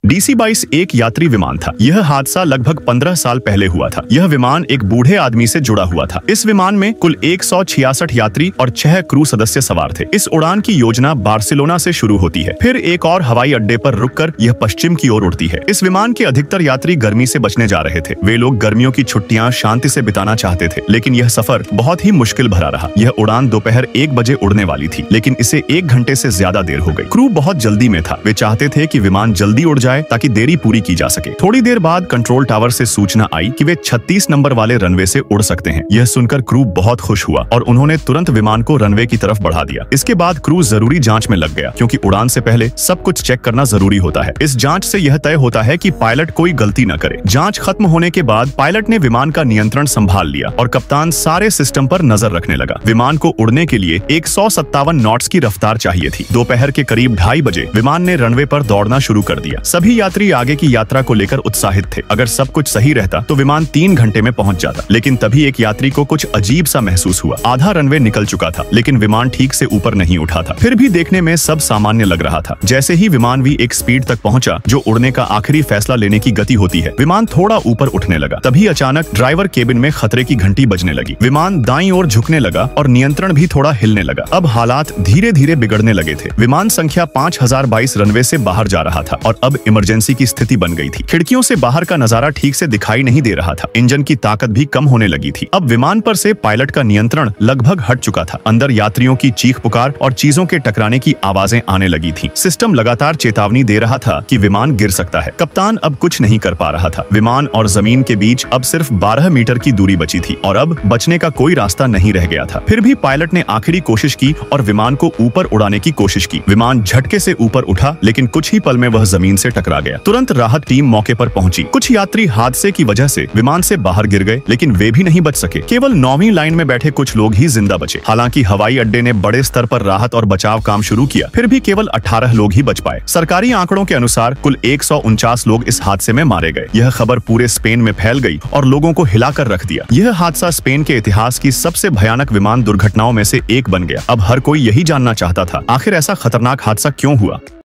DC-22 एक यात्री विमान था। यह हादसा लगभग 15 साल पहले हुआ था। यह विमान एक बूढ़े आदमी से जुड़ा हुआ था। इस विमान में कुल 166 यात्री और 6 क्रू सदस्य सवार थे। इस उड़ान की योजना बार्सिलोना से शुरू होती है, फिर एक और हवाई अड्डे पर रुककर यह पश्चिम की ओर उड़ती है। इस विमान के अधिकतर यात्री गर्मी से बचने जा रहे थे। वे लोग गर्मियों की छुट्टियां शांति से बिताना चाहते थे, लेकिन यह सफर बहुत ही मुश्किल भरा रहा। यह उड़ान दोपहर 1 बजे उड़ने वाली थी, लेकिन इसे 1 घंटे से ज्यादा देर हो गई। क्रू बहुत जल्दी में था। वे चाहते थे कि विमान जल्दी उड़ जाए ताकि देरी पूरी की जा सके। थोड़ी देर बाद कंट्रोल टावर से सूचना आई कि वे 36 नंबर वाले रनवे से उड़ सकते हैं। यह सुनकर क्रू बहुत खुश हुआ और उन्होंने तुरंत विमान को रनवे की तरफ बढ़ा दिया। इसके बाद क्रू जरूरी जांच में लग गया, क्योंकि उड़ान से पहले सब कुछ चेक करना जरूरी होता है। इस जांच से यह तय होता है कि पायलट कोई गलती न करे। जांच खत्म होने के बाद पायलट ने विमान का नियंत्रण संभाल लिया और कप्तान सारे सिस्टम पर नजर रखने लगा। विमान को उड़ने के लिए 157 नॉट्स की रफ्तार चाहिए थी। दोपहर के करीब 2:30 बजे विमान ने रनवे पर दौड़ना शुरू कर दिया। सभी यात्री आगे की यात्रा को लेकर उत्साहित थे। अगर सब कुछ सही रहता तो विमान 3 घंटे में पहुंच जाता, लेकिन तभी एक यात्री को कुछ अजीब सा महसूस हुआ। आधा रनवे निकल चुका था, लेकिन विमान ठीक से ऊपर नहीं उठा था। फिर भी देखने में सब सामान्य लग रहा था। जैसे ही विमान भी एक स्पीड तक पहुंचा, जो उड़ने का आखिरी फैसला लेने की गति होती है, विमान थोड़ा ऊपर उठने लगा। तभी अचानक ड्राइवर केबिन में खतरे की घंटी बजने लगी। विमान दाईं ओर झुकने लगा और नियंत्रण भी थोड़ा हिलने लगा। अब हालात धीरे धीरे बिगड़ने लगे थे। विमान संख्या 5022 रनवे से बाहर जा रहा था और अब इमरजेंसी की स्थिति बन गई थी। खिड़कियों से बाहर का नजारा ठीक से दिखाई नहीं दे रहा था। इंजन की ताकत भी कम होने लगी थी। अब विमान पर से पायलट का नियंत्रण लगभग हट चुका था। अंदर यात्रियों की चीख पुकार और चीजों के टकराने की आवाजें आने लगी थी। सिस्टम लगातार चेतावनी दे रहा था कि विमान गिर सकता है। कप्तान अब कुछ नहीं कर पा रहा था। विमान और जमीन के बीच अब सिर्फ 12 मीटर की दूरी बची थी और अब बचने का कोई रास्ता नहीं रह गया था। फिर भी पायलट ने आखिरी कोशिश की और विमान को ऊपर उड़ाने की कोशिश की। विमान झटके से ऊपर उठा, लेकिन कुछ ही पल में वह जमीन से टकरा गया। तुरंत राहत टीम मौके पर पहुंची। कुछ यात्री हादसे की वजह से विमान से बाहर गिर गए, लेकिन वे भी नहीं बच सके। केवल 9वीं लाइन में बैठे कुछ लोग ही जिंदा बचे। हालांकि हवाई अड्डे ने बड़े स्तर पर राहत और बचाव काम शुरू किया, फिर भी केवल 18 लोग ही बच पाए। सरकारी आंकड़ों के अनुसार कुल 149 लोग इस हादसे में मारे गए। यह खबर पूरे स्पेन में फैल गई और लोगों को हिलाकर रख दिया। यह हादसा स्पेन के इतिहास की सबसे भयानक विमान दुर्घटनाओं में से एक बन गया। अब हर कोई यही जानना चाहता था, आखिर ऐसा खतरनाक हादसा क्यों हुआ।